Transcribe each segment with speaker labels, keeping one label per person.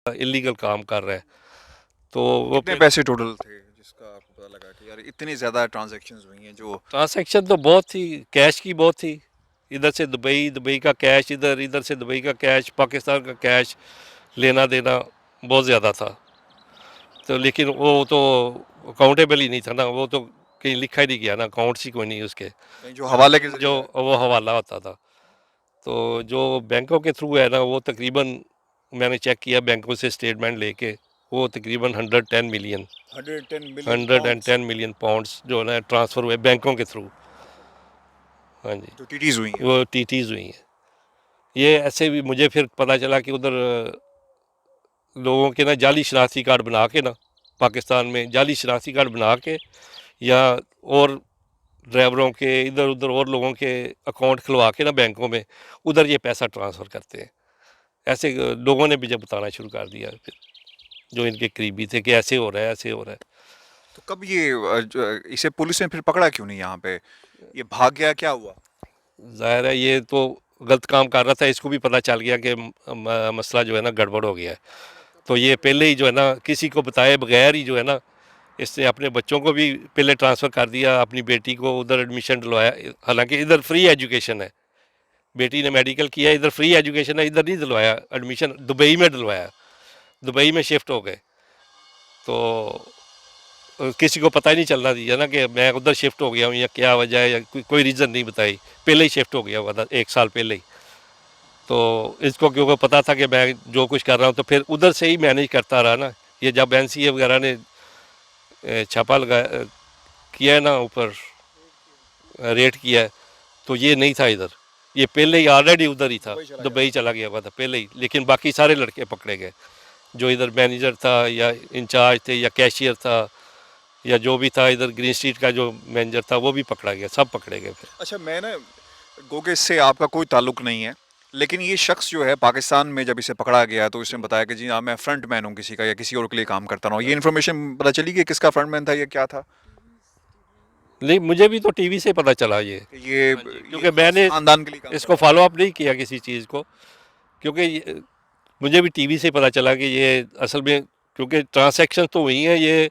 Speaker 1: Illegal काम कर रहा है। तो वो
Speaker 2: कितने पैसे टोटल थे जिसका आपको पता लगा कि यार इतनी ज़्यादा ट्रांजैक्शंस हुई हैं जो।
Speaker 1: ट्रांसैक्शन तो बहुत थी, कैश की बहुत थी। इधर से दुबई, दुबई का कैश इधर, इधर से दुबई का कैश, पाकिस्तान का कैश, लेना देना बहुत ज़्यादा था। तो लेकिन वो तो अकाउंटेबल ही नहीं था ना, वो तो कहीं लिखा ही नहीं गया ना, अकाउंट्स ही कोई नहीं उसके।
Speaker 2: कहीं जो हवाले के
Speaker 1: जो
Speaker 2: ज़रिए आए।
Speaker 1: वो हवाला होता था। तो जो बैंकों के थ्रू है ना, वो तकरीबन मैंने चेक किया बैंकों से स्टेटमेंट लेके, वो तकरीबन 110 million,
Speaker 2: 110 million
Speaker 1: hundred and
Speaker 2: pounds
Speaker 1: ten million pounds जो है ना ट्रांसफ़र हुए बैंकों के थ्रू। हाँ जी।
Speaker 2: जो टीटीज हुई हैं।
Speaker 1: वो टीटीज़ हुई हैं। ये ऐसे भी मुझे फिर पता चला कि उधर लोगों के ना जाली शनाख्ती कार्ड बना के ना, पाकिस्तान में जाली शनाख्ती कार्ड बना के, या और ड्राइवरों के इधर उधर और लोगों के अकाउंट खुलवा के ना बैंकों में, उधर ये पैसा ट्रांसफ़र करते हैं। ऐसे लोगों ने भी जब बताना शुरू कर दिया फिर, जो इनके करीबी थे, कि ऐसे हो रहा है, ऐसे हो रहा है।
Speaker 2: तो कब ये इसे पुलिस ने फिर पकड़ा क्यों नहीं यहाँ पे? ये भाग गया, क्या हुआ?
Speaker 1: ज़ाहिर है ये तो गलत काम कर रहा था, इसको भी पता चल गया कि मसला जो है ना गड़बड़ हो गया है। तो ये पहले ही जो है ना किसी को बताए बगैर ही जो है ना, इसने अपने बच्चों को भी पहले ट्रांसफ़र कर दिया, अपनी बेटी को उधर एडमिशन दिलवाया। हालांकि इधर फ्री एजुकेशन है, बेटी ने मेडिकल किया, इधर फ्री एजुकेशन है, इधर नहीं दिलवाया एडमिशन, दुबई में दिलवाया। दुबई में शिफ्ट हो गए। तो किसी को पता ही नहीं चलना दिया ना कि मैं उधर शिफ्ट हो गया हूँ, या क्या वजह है, या कोई रीज़न नहीं बताई। पहले ही शिफ्ट हो गया हुआ था, 1 साल पहले ही। तो इसको क्योंकि पता था कि मैं जो कुछ कर रहा हूँ, तो फिर उधर से ही मैनेज करता रहा ना। ये जब एनसीए वगैरह ने छापा लगा किया है ना, ऊपर रेट किया है, तो ये नहीं था इधर। ये पहले ही ऑलरेडी उधर ही था,
Speaker 2: दुबई चला गया
Speaker 1: दुबई
Speaker 2: था।
Speaker 1: चला गया हुआ था पहले ही। लेकिन बाकी सारे लड़के पकड़े गए, जो इधर मैनेजर था या इंचार्ज थे या कैशियर था, या जो भी था इधर ग्रीन स्ट्रीट का जो मैनेजर था, वो भी पकड़ा गया, सब पकड़े गए फिर।
Speaker 2: अच्छा, मैं ना, गो के इससे आपका कोई ताल्लुक नहीं है, लेकिन ये शख्स जो है पाकिस्तान में जब इसे पकड़ा गया तो इसने बताया कि जी हाँ मैं फ्रंट मैन हूँ किसी का, या किसी और के लिए काम करता रहा हूँ। ये इन्फॉर्मेशन पता चली कि किसका फ्रंट मैन था, ये क्या था?
Speaker 1: नहीं, मुझे भी तो टीवी से पता चला ये।
Speaker 2: कि ये
Speaker 1: हाँ जी,
Speaker 2: ये
Speaker 1: क्योंकि
Speaker 2: किस
Speaker 1: मैंने
Speaker 2: खानदान के लिए काम
Speaker 1: इसको
Speaker 2: करता था?
Speaker 1: फॉलो अप नहीं किया किसी चीज़ को, क्योंकि मुझे भी टीवी से पता चला कि ये असल में, क्योंकि ट्रांसैक्शन तो हुई हैं ये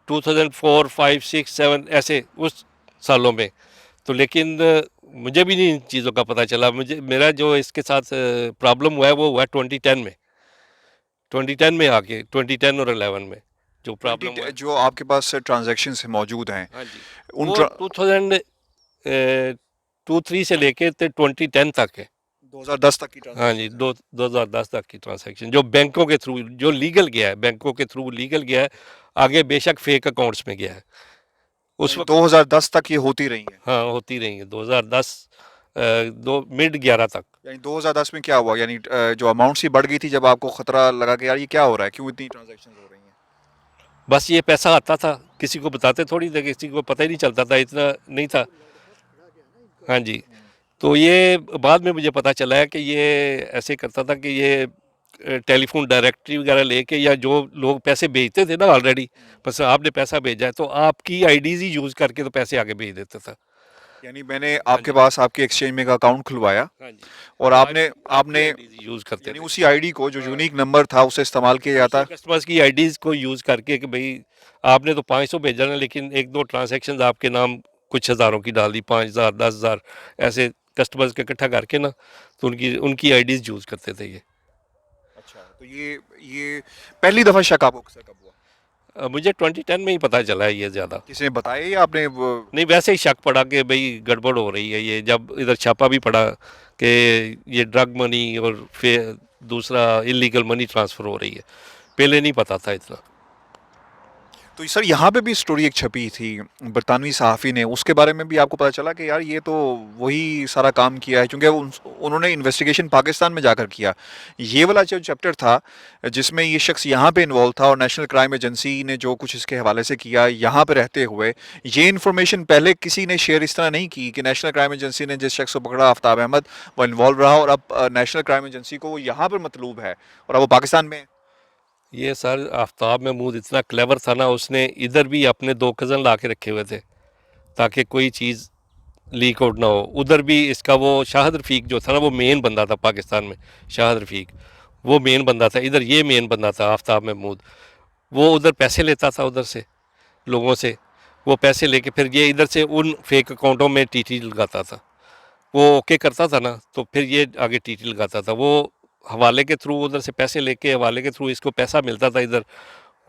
Speaker 1: 2004, 5, 6, 7 ऐसे उस सालों में। तो लेकिन मुझे भी नहीं इन चीज़ों का पता चला। मुझे मेरा जो इसके साथ प्रॉब्लम हुआ है वो हुआ 2010 में, 2010 में आके 2010 और 11 में जो
Speaker 2: ट्वेंटी
Speaker 1: प्रॉब्लम हुआ है।
Speaker 2: जो आपके पास ट्रांजेक्शन मौजूद हैं
Speaker 1: हाँ जी।
Speaker 2: उन
Speaker 1: वो 2003 से लेके 2010 तक है।
Speaker 2: 2010 तक की
Speaker 1: हाँ जी,
Speaker 2: ट्रांजेक्शन हैं।
Speaker 1: 2010 तक की ट्रांसैक्शन जो बैंकों के थ्रू, जो लीगल गया है, बैंकों के थ्रू लीगल गया है। आगे बेशक फेक अकाउंट्स में गया है उस
Speaker 2: यानी
Speaker 1: वक्त।
Speaker 2: 2010 तक ये होती रही हैं।
Speaker 1: हाँ, होती रही है 2010, दो मिड 11 तक।
Speaker 2: यानी 2010 में क्या हुआ, यानी जो अमाउंट सी बढ़ गई थी, जब आपको खतरा लगा कि यार ये क्या हो रहा है, क्यों इतनी ट्रांजैक्शन हो रही हैं?
Speaker 1: बस ये पैसा आता था, किसी को बताते थोड़ी थे, किसी को पता ही नहीं चलता था, इतना नहीं था। हाँ जी। तो ये बाद में मुझे पता चला है कि ये ऐसे करता था कि ये टेलीफोन डायरेक्टरी वगैरह लेके, या जो लोग पैसे भेजते थे ना ऑलरेडी, बस आपने पैसा भेजा है तो आपकी आईडीज़ ही यूज़ करके तो पैसे आगे भेज देता था।
Speaker 2: यानी मैंने
Speaker 1: हाँ
Speaker 2: आपके
Speaker 1: जी।
Speaker 2: पास आपके एक्सचेंज में एक अकाउंट खुलवाया,
Speaker 1: हाँ जी।
Speaker 2: और
Speaker 1: तो
Speaker 2: आपने
Speaker 1: आपकी
Speaker 2: आपने
Speaker 1: आईडीज़ यूज़ करते
Speaker 2: यानी
Speaker 1: थे।
Speaker 2: उसी आईडी को, जो
Speaker 1: हाँ,
Speaker 2: यूनिक नंबर था, उसे इस्तेमाल किया
Speaker 1: उसी
Speaker 2: जाता।
Speaker 1: कस्टमर्स की आईडीज़ को यूज़ करके कि भाई आपने तो 500 भेजा ना, लेकिन एक दो ट्रांजैक्शंस आपके नाम कुछ हज़ारों की डाल दी, 5,000, 10,000, ऐसे कस्टमर्स के इकट्ठा करके ना, तो उनकी उनकी आईडीज़ यूज़ करते थे ये।
Speaker 2: अच्छा, तो ये पहली दफा शक आपको किससे कब हुआ?
Speaker 1: मुझे 2010 में ही पता चला है ये ज़्यादा।
Speaker 2: किसी ने बताया या आपने वो?
Speaker 1: नहीं, वैसे ही शक पड़ा कि भाई गड़बड़ हो रही है, ये जब इधर छापा भी पड़ा कि ये ड्रग मनी और फिर दूसरा इलीगल मनी ट्रांसफ़र हो रही है। पहले नहीं पता था इतना।
Speaker 2: तो सर यहाँ पे भी स्टोरी एक छपी थी बरतानवी सहाफ़ी ने, उसके बारे में भी आपको पता चला कि यार ये तो वही सारा काम किया है, क्योंकि उन्होंने इन्वेस्टिगेशन पाकिस्तान में जाकर किया। ये वाला जो चैप्टर था जिसमें ये शख्स यहाँ पे इन्वॉल्व था, और नेशनल क्राइम एजेंसी ने जो कुछ इसके हवाले से किया यहाँ पे रहते हुए, ये इन्फॉर्मेशन पहले किसी ने शेयर इस तरह नहीं की कि नेशनल क्राइम एजेंसी ने जिस शख्स को पकड़ा, आफ्ताब अहमद, वो इन्वॉल्व रहा, और अब नेशनल क्राइम एजेंसी को वो यहाँ पर मतलूब है, और अब वो पाकिस्तान में है।
Speaker 1: ये सर आफ्ताब महमूद इतना क्लेवर था ना, उसने इधर भी अपने 2 कज़न ला के रखे हुए थे ताकि कोई चीज़ लीक आउट ना हो। उधर भी इसका वो शाहिद रफ़ीक जो था ना, वो मेन बंदा था पाकिस्तान में, शाहिद रफ़ीक। वो मेन बंदा था, इधर ये मेन बंदा था आफ्ताब महमूद। वो उधर पैसे लेता था उधर से लोगों से, वो पैसे लेके फिर ये इधर से उन फेक अकाउंटों में टीटी लगाता था। वो ओके करता था ना, तो फिर ये आगे टीटी लगाता था। वो हवाले के थ्रू उधर से पैसे लेके हवाले के थ्रू इसको पैसा मिलता था इधर,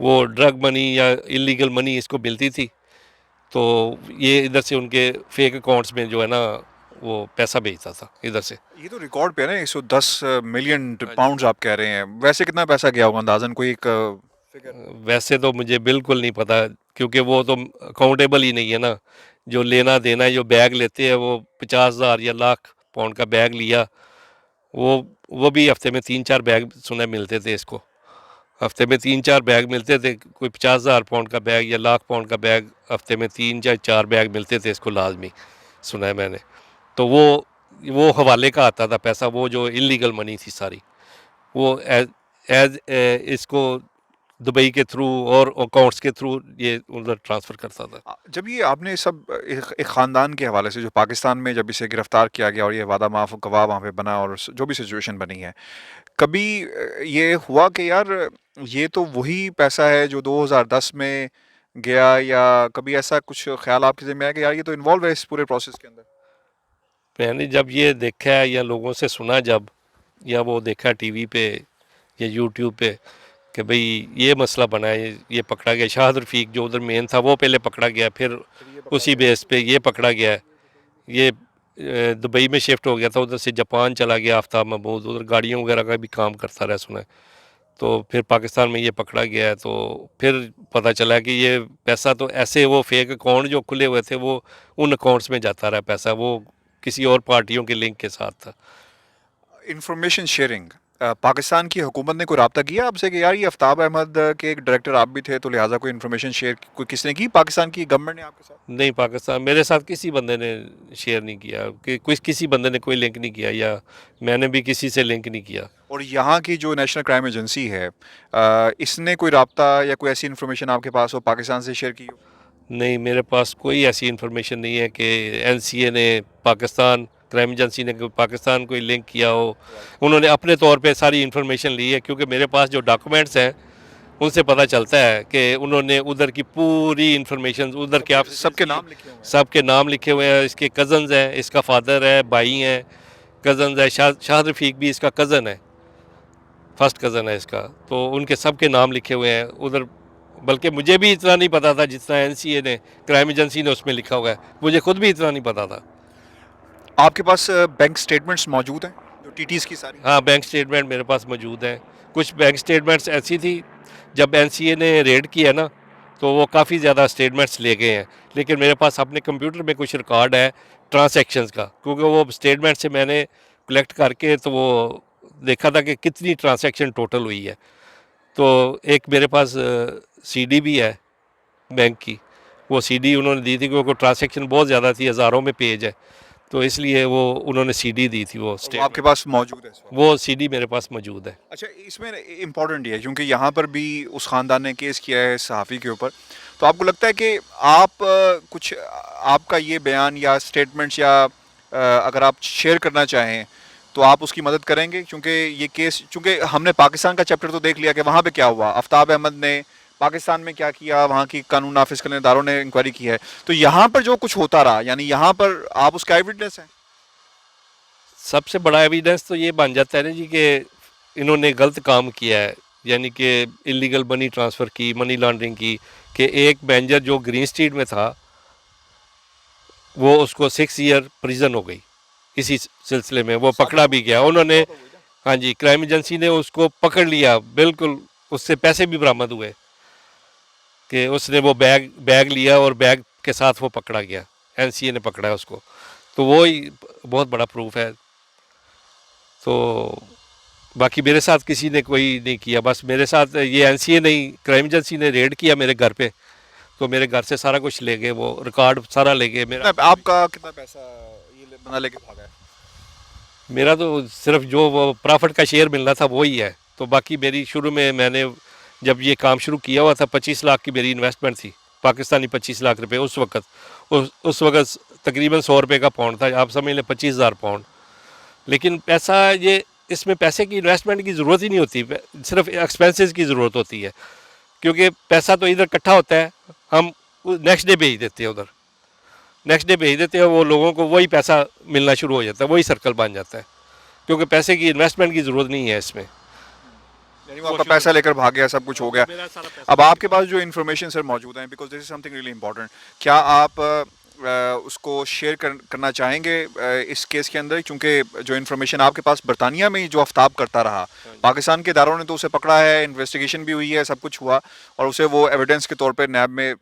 Speaker 1: वो ड्रग मनी या इलीगल मनी इसको मिलती थी। तो ये इधर से उनके फेक अकाउंट्स में जो है ना वो पैसा भेजता था इधर से।
Speaker 2: ये तो रिकॉर्ड पे है ना, 110 मिलियन
Speaker 1: हाँ जी।
Speaker 2: पाउंड्स आप कह रहे हैं, वैसे कितना पैसा गया होगा अंदाजन कोई एक फिगर?
Speaker 1: वैसे तो मुझे बिल्कुल नहीं पता, क्योंकि वो तो अकाउंटेबल ही नहीं है ना। जो लेना देना है, जो बैग लेते हैं, वो 50,000 या लाख पाउंड का बैग लिया। वो वो भी हफ्ते में 3-4 बैग सुने मिलते थे इसको। हफ्ते में 3-4 बैग मिलते थे, कोई 50,000 पाउंड का बैग या लाख पाउंड का बैग, हफ्ते में 3 या 4 बैग मिलते थे इसको लाजमी, सुना है मैंने। तो वो हवाले का आता था पैसा, वो जो इलीगल मनी थी सारी, वो एज एज इसको दुबई के थ्रू और अकाउंट्स के थ्रू ये उधर ट्रांसफ़र करता था।
Speaker 2: जब ये आपने सब एक ख़ानदान के हवाले से जो पाकिस्तान में जब इसे गिरफ्तार किया गया और ये वादा माफ़ गवाह वहाँ पे बना और जो भी सिचुएशन बनी है, कभी ये हुआ कि यार ये तो वही पैसा है जो 2010 में गया, या कभी ऐसा कुछ ख्याल आपके ज़हन में आया कि यार ये तो इन्वॉल्व है इस पूरे प्रोसेस के अंदर?
Speaker 1: मैंने जब ये देखा है या लोगों से सुना जब, या वो देखा टीवी पे या यूट्यूब पे कि भाई ये मसला बना है, ये पकड़ा गया। शाहिद रफ़ीक जो उधर मेन था वो पहले पकड़ा गया, फिर उसी बेस पे ये पकड़ा गया है। ये दुबई में शिफ्ट हो गया था, उधर से जापान चला गया आफ्ताब महमूद, उधर गाड़ियों वगैरह का भी काम करता रहा सुना है। तो फिर पाकिस्तान में ये पकड़ा गया है, तो फिर पता चला कि ये पैसा तो ऐसे वो फेक अकाउंट जो खुले हुए थे वो उन अकाउंट्स में जाता रहा पैसा, वो किसी और पार्टियों के लिंक के साथ था।
Speaker 2: इंफॉर्मेशन शेयरिंग, पाकिस्तान की हुकूमत ने कोई रब्ता किया आपसे कि यार ये आफ्ताब अहमद के एक डायरेक्टर आप भी थे, तो लिहाजा कोई इन्फॉर्मेशन शेयर कोई किसने की, पाकिस्तान की गवर्नमेंट ने आपके साथ?
Speaker 1: नहीं, पाकिस्तान मेरे साथ किसी बंदे ने शेयर नहीं किया, कि किसी बंदे ने कोई लिंक नहीं किया, या मैंने भी किसी से लिंक नहीं किया।
Speaker 2: और यहाँ की जो नेशनल क्राइम एजेंसी है, इसने कोई रब्ता या कोई ऐसी इन्फॉर्मेशन आपके पास हो पाकिस्तान से शेयर की हो?
Speaker 1: नहीं, मेरे पास कोई ऐसी इन्फॉर्मेशन नहीं है कि एनसीए ने, पाकिस्तान क्राइम एजेंसी ने पाकिस्तान कोई लिंक किया हो। उन्होंने अपने तौर पे सारी इन्फॉर्मेशन ली है, क्योंकि मेरे पास जो डॉक्यूमेंट्स हैं उनसे पता चलता है कि उन्होंने उधर की पूरी इन्फॉर्मेशन, उधर क्या
Speaker 2: सबके नाम लिखे हुए हैं?
Speaker 1: सबके नाम लिखे हुए हैं। इसके कज़न्स हैं, इसका फादर है, भाई हैं, कज़न्स है। शाहिद रफ़ीक भी इसका कज़न है, फर्स्ट कज़न है इसका। तो उनके सब के नाम लिखे हुए हैं उधर। बल्कि मुझे भी इतना नहीं पता था जितना एनसीए ने, क्राइम एजेंसी ने उसमें लिखा हुआ है, मुझे खुद भी इतना नहीं पता था।
Speaker 2: आपके पास बैंक स्टेटमेंट्स मौजूद हैं जो टीटीज़ की सारी?
Speaker 1: हाँ, बैंक स्टेटमेंट मेरे पास मौजूद हैं। कुछ बैंक स्टेटमेंट्स ऐसी थी, जब एनसीए ने रेड किया ना, तो वो काफ़ी ज़्यादा स्टेटमेंट्स ले गए हैं। लेकिन मेरे पास अपने कंप्यूटर में कुछ रिकॉर्ड है ट्रांसैक्शंस का, क्योंकि वो स्टेटमेंट से मैंने कलेक्ट करके तो वो देखा था कि कितनी ट्रांसैक्शन टोटल हुई है। तो एक मेरे पास सीडी भी है बैंक की। वो सीडी उन्होंने दी थी, क्योंकि ट्रांसैक्शन बहुत ज़्यादा थी, हज़ारों में पेज है, तो इसलिए वो उन्होंने सीडी दी थी। वो
Speaker 2: वो आपके पास मौजूद है इस वक्त?
Speaker 1: वो सीडी मेरे पास मौजूद है।
Speaker 2: अच्छा, इसमें इम्पोर्टेंट ये है क्योंकि यहाँ पर भी उस खानदान ने केस किया है सहाफ़ी के ऊपर, तो आपको लगता है कि आप कुछ आपका ये बयान या स्टेटमेंट्स या अगर आप शेयर करना चाहें तो आप उसकी मदद करेंगे, क्योंकि ये केस, चूँकि हमने पाकिस्तान का चैप्टर तो देख लिया कि वहाँ पे क्या हुआ, आफ्ताब अहमद ने पाकिस्तान में क्या किया, वहाँ की कानून नाफिज करने इदारों ने इंक्वायरी की है, तो यहाँ पर जो कुछ होता रहा, यानी यहाँ पर आप उसका आई विटनेस हैं?
Speaker 1: सबसे बड़ा एविडेंस तो ये बन जाता है ना जी कि इन्होंने गलत काम किया है, यानी कि इलीगल मनी ट्रांसफ़र की, मनी लॉन्ड्रिंग की। कि एक मैनेजर जो ग्रीन स्ट्रीट में था, वो उसको 6 ईयर प्रिजन हो गई। इसी सिलसिले में वो पकड़ा भी गया उन्होंने। हाँ जी, क्राइम एजेंसी ने उसको पकड़ लिया, बिल्कुल उससे पैसे भी बरामद हुए कि उसने वो बैग लिया और बैग के साथ वो पकड़ा गया, एनसीए ने पकड़ा है उसको। तो वो ही बहुत बड़ा प्रूफ है। तो बाकी मेरे साथ किसी ने कोई नहीं किया, बस मेरे साथ ये एनसीए नहीं, क्राइम एजेंसी ने रेड किया मेरे घर पे, तो मेरे घर से सारा कुछ ले गए, वो रिकॉर्ड सारा ले गए मेरा।
Speaker 2: आपका कितना पैसा ये बंदा लेके भागा है?
Speaker 1: मेरा तो सिर्फ जो वो प्रॉफिट का शेयर मिलना था वो ही है। तो बाकी मेरी शुरू में मैंने जब ये काम शुरू किया हुआ था 25 लाख की मेरी इन्वेस्टमेंट थी, पाकिस्तानी 25 लाख रुपए उस वक्त। उस वक्त तकरीबन 100 रुपये का पाउंड था, आप समझ लें 25,000 पाउंड। लेकिन पैसा ये इसमें पैसे की इन्वेस्टमेंट की ज़रूरत ही नहीं होती, सिर्फ एक्सपेंसेस की ज़रूरत होती है, क्योंकि पैसा तो इधर इकट्ठा होता है, हम नेक्स्ट डे भेज देते हैं उधर, नेक्स्ट डे भेज देते हैं, वो लोगों को वही पैसा मिलना शुरू हो जाता है, वही सर्कल बन जाता है, क्योंकि पैसे की इन्वेस्टमेंट की ज़रूरत नहीं है इसमें।
Speaker 2: यानी वो आपका पैसा लेकर भाग गया, सब कुछ हो गया।
Speaker 1: मेरा सारा पैसा
Speaker 2: अब आपके पास जो इन्फॉर्मेशन सर मौजूद है, because this is something really important, क्या आप उसको शेयर करना चाहेंगे इस केस के अंदर? क्योंकि जो इन्फॉर्मेशन आपके पास बरतानिया में ही जो आफ्ताब करता रहा, पाकिस्तान के इदारों ने तो उसे पकड़ा है, इन्वेस्टिगेशन भी हुई है, सब कुछ हुआ, और उसे वो एविडेंस के तौर पे नैब में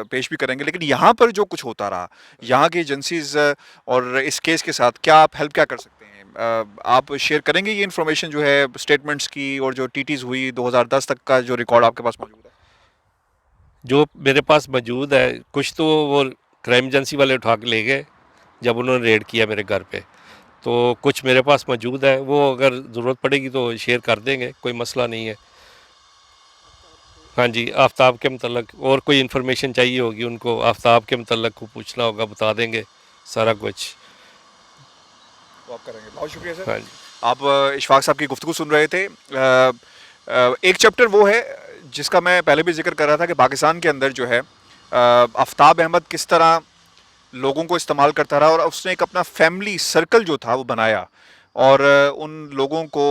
Speaker 2: पेश भी करेंगे, लेकिन यहाँ पर जो कुछ होता रहा, यहाँ की एजेंसीज और इस केस के साथ क्या आप हेल्प क्या कर सकते हैं? आप शेयर करेंगे ये इन्फॉर्मेशन जो है स्टेटमेंट्स की, और जो टीटीज हुई 2010 तक का जो रिकॉर्ड आपके पास मौजूद है?
Speaker 1: जो मेरे पास मौजूद है, कुछ तो वो क्राइम एजेंसी वाले उठा के ले गए जब उन्होंने रेड किया मेरे घर पे, तो कुछ मेरे पास मौजूद है, वो अगर ज़रूरत पड़ेगी तो शेयर कर देंगे, कोई मसला नहीं है। हाँ जी, आफ्ताब के मतलब और कोई इन्फॉर्मेशन चाहिए होगी उनको, आफ्ताब के मतलब को पूछना होगा, बता देंगे सारा कुछ।
Speaker 2: तो आप करेंगे। बहुत शुक्रिया सर।
Speaker 1: हाँ जी।
Speaker 2: आप इशफाक साहब की गुफ्तगू सुन रहे थे। एक चैप्टर वो है जिसका मैं पहले भी जिक्र कर रहा था कि पाकिस्तान के अंदर जो है आफ्ताब अहमद किस तरह लोगों को इस्तेमाल करता रहा, और उसने एक अपना फैमिली सर्कल जो था वो बनाया, और उन लोगों को,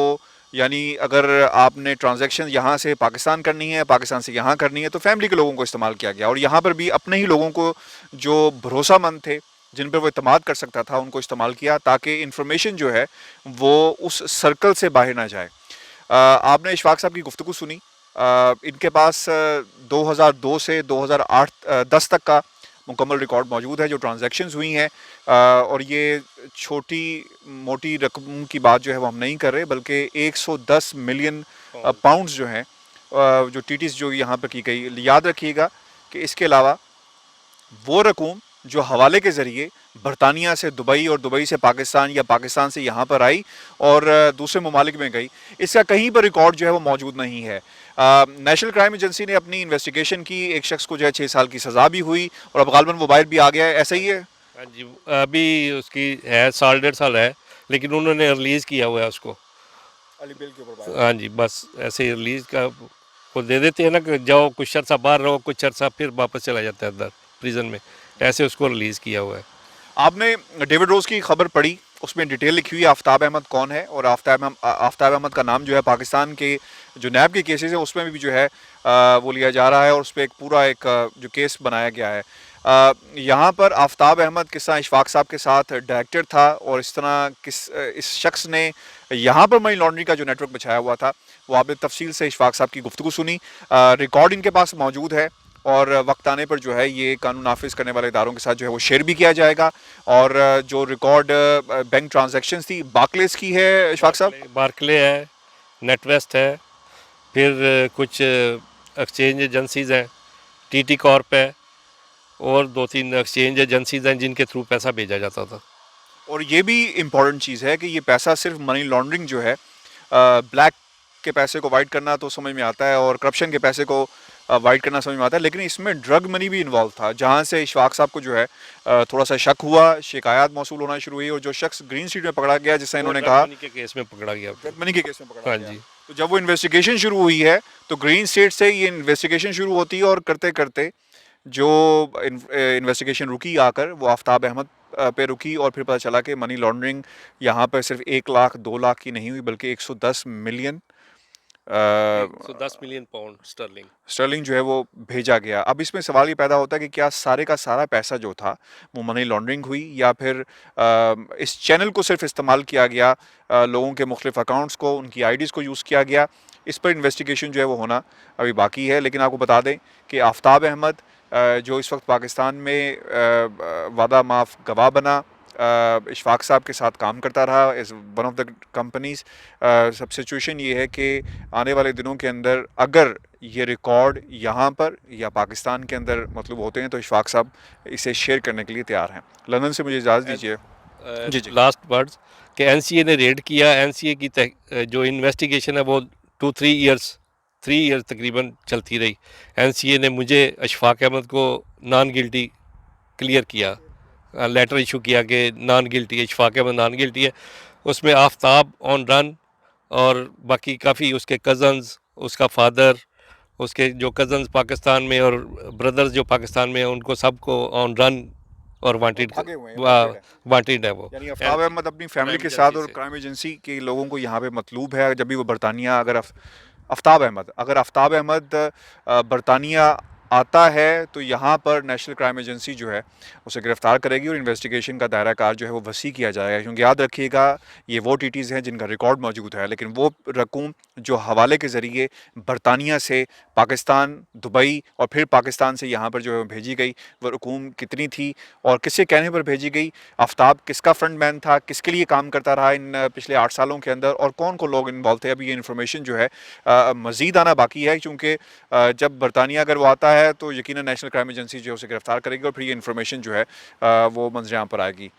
Speaker 2: यानी अगर आपने ट्रांजैक्शन यहाँ से पाकिस्तान करनी है, पाकिस्तान से यहाँ करनी है, तो फैमिली के लोगों को इस्तेमाल किया गया, और यहाँ पर भी अपने ही लोगों को जो भरोसामंद थे, जिन पर वो इत्तेमाद कर सकता था, उनको इस्तेमाल किया, ताकि इन्फॉर्मेशन जो है वो उस सर्कल से बाहर ना जाए। आपने इशफाक साहब की गुफ्तगू सुनी। इनके पास 2002 से 2008-10 तक का मुकम्मल रिकॉर्ड मौजूद है जो ट्रांजैक्शंस हुई हैं, और ये छोटी मोटी रकम की बात जो है वो हम नहीं कर रहे, बल्कि 110 मिलियन पाउंड्स जो हैं, जो टीटीज जो यहाँ पर की गई। याद रखिएगा कि इसके अलावा वो रकूम जो हवाले के ज़रिए बरतानिया से दुबई और दुबई से पाकिस्तान या पाकिस्तान से यहाँ पर आई और दूसरे ममालिक में गई, इसका कहीं पर रिकॉर्ड जो है वो मौजूद नहीं है। नेशनल क्राइम एजेंसी ने अपनी इन्वेस्टिगेशन की, एक शख्स को जो है 6 साल की सज़ा भी हुई, और अब गालबन मोबाइल भी आ गया है, ऐसा ही है?
Speaker 1: हाँ जी, अभी उसकी है 1.5 साल है, लेकिन उन्होंने रिलीज़ किया हुआ है उसको।
Speaker 2: अली बिल के ऊपर।
Speaker 1: हाँ जी, बस ऐसे ही रिलीज़ का वो दे देते हैं ना, कि जाओ कुछ अर्सा बाहर रहो, कुछ अर्सा फिर वापस चला जाता है अंदर प्रिजन में, ऐसे उसको रिलीज़ किया हुआ है।
Speaker 2: आपने डेविड रोज़ की खबर पढ़ी, उसमें डिटेल लिखी हुई है आफ्ताब अहमद कौन है, और आफ्ताब अहमद का नाम जो है पाकिस्तान के जो नैब के केसेस हैं उसमें भी जो है वो लिया जा रहा है, और उस पर एक पूरा एक जो केस बनाया गया है। यहाँ पर आफ्ताब अहमद किस तरह इशफाक साहब के साथ डायरेक्टर था, और इस तरह इस शख्स ने यहाँ पर मनी लॉन्ड्रिंग का जो नेटवर्क बिछाया हुआ था, वो आपने तफसील से इशफाक साहब की गुफ्तगू सुनी। रिकॉर्ड इनके पास मौजूद है, और वक्त आने पर जो है ये कानून नाफिज करने वाले इदारों के साथ जो है वो शेयर भी किया जाएगा। और जो रिकॉर्ड बैंक ट्रांजैक्शंस थी बार्कलेस की है इशफाक साहब?
Speaker 1: बार्कले है, नेटवेस्ट है, फिर कुछ एक्सचेंज एजेंसीज़ हैं, टीटी कॉर्प है, और 2-3 एक्सचेंज एजेंसीज़ हैं जिनके थ्रू पैसा भेजा जाता था।
Speaker 2: और ये भी इम्पॉर्टेंट चीज़ है कि ये पैसा सिर्फ मनी लॉन्ड्रिंग जो है, ब्लैक के पैसे को वाइट करना तो समझ में आता है, और करप्शन के पैसे को वाइट करना समझ में आता है, लेकिन इसमें ड्रग मनी भी इन्वॉल्व था, जहाँ से इशफाक साहब को जो है थोड़ा सा शक हुआ, शिकायत मौसूल होना शुरू हुई, और जो शख्स ग्रीन स्ट्रीट में पकड़ा गया, जिससे इन्होंने कहा
Speaker 1: के केस में पकड़ा गया,
Speaker 2: ड्रग मनी के केस में पकड़ा
Speaker 1: हाँ
Speaker 2: गया।
Speaker 1: जी।
Speaker 2: तो जब वो इन्वेस्टिगेशन शुरू हुई है, तो ग्रीन स्टेट से ये इन्वेस्टिगेशन शुरू होती है, और करते करते जो इन्वेस्टिगेशन रुकी आकर वो आफ्ताब अहमद पे रुकी, और फिर पता चला कि मनी लॉन्ड्रिंग यहाँ पर सिर्फ 1 लाख 2 लाख की नहीं हुई, बल्कि 110 मिलियन
Speaker 1: 110 मिलियन पाउंड
Speaker 2: स्टर्लिंग जो है वो भेजा गया। अब इसमें सवाल ये पैदा होता है कि क्या सारे का सारा पैसा जो था वो मनी लॉन्ड्रिंग हुई, या फिर इस चैनल को सिर्फ इस्तेमाल किया गया, लोगों के मुख्तलिफ अकाउंट्स को, उनकी आईडीज़ को यूज़ किया गया? इस पर इन्वेस्टिगेशन जो है वो होना अभी बाकी है। लेकिन आपको बता दें कि आफ्ताब अहमद जो इस वक्त पाकिस्तान में वादा माफ गवाह बना, इशफाक साहब के साथ काम करता रहा as one of the companies. सब सिचुएशन ये है कि आने वाले दिनों के अंदर अगर ये रिकॉर्ड यहाँ पर या पाकिस्तान के अंदर मतलब होते हैं, तो इशफाक साहब इसे शेयर करने के लिए तैयार हैं। लंदन से मुझे इजाज़त दीजिए। जी जी।
Speaker 1: लास्ट वर्ड्स कि एनसीए ने रेड किया, एनसीए की जो इन्वेस्टिगेशन है वो 3 ईयर्स तकरीबन चलती रही। एनसीए ने मुझे अशफाक अहमद को नॉन गिल्टी क्लियर किया, लेटर इशू किया कि नॉन गिल्टी है, इशफाक अहमद नॉन गिल्टी है। उसमें आफ्ताब ऑन रन और बाकी काफ़ी उसके कज़न्स, उसका फादर, उसके जो कज़न्स पाकिस्तान में और ब्रदर्स जो पाकिस्तान में हैं उनको सबको ऑन रन और
Speaker 2: और
Speaker 1: वांटेड
Speaker 2: भागे हुए हैं, वांटेड है।
Speaker 1: वांटेड है वो
Speaker 2: यानी आफ्ताब अहमद अपनी फैमिली
Speaker 1: क्राइम
Speaker 2: के साथ
Speaker 1: एजेंसी
Speaker 2: और
Speaker 1: से।
Speaker 2: क्राइम एजेंसी के लोगों को यहाँ पे मतलूब है। जब भी वो बरतानिया अगर आफ्ताब अहमद, अगर आफ्ताब अहमद बरतानिया आता है तो यहाँ पर नेशनल क्राइम एजेंसी जो है उसे गिरफ्तार करेगी और इन्वेस्टिगेशन का दायरा कार जो है वो वसी किया जाएगा। क्योंकि याद रखिएगा ये वो टीटीज़ हैं जिनका रिकॉर्ड मौजूद है, लेकिन वो रकूम जो हवाले के ज़रिए बरतानिया से पाकिस्तान, दुबई और फिर पाकिस्तान से यहाँ पर जो है भेजी गई, वो रकूम कितनी थी और किसके कहने पर भेजी गई, आफ्ताब किसका फ्रंटमैन था, किसके लिए काम करता रहा इन पिछले 8 सालों के अंदर और कौन कौन लोग इन्वॉल्व थे। अभी ये इन्फॉर्मेशन जो है मज़ीद आना बाकी है, क्योंकि जब बरतानिया अगर वो आता है तो यकीनन नेशनल क्राइम एजेंसी जो है उसे गिरफ्तार करेगी और फिर ये इन्फॉर्मेशन जो है वो मंजर आम पर आएगी।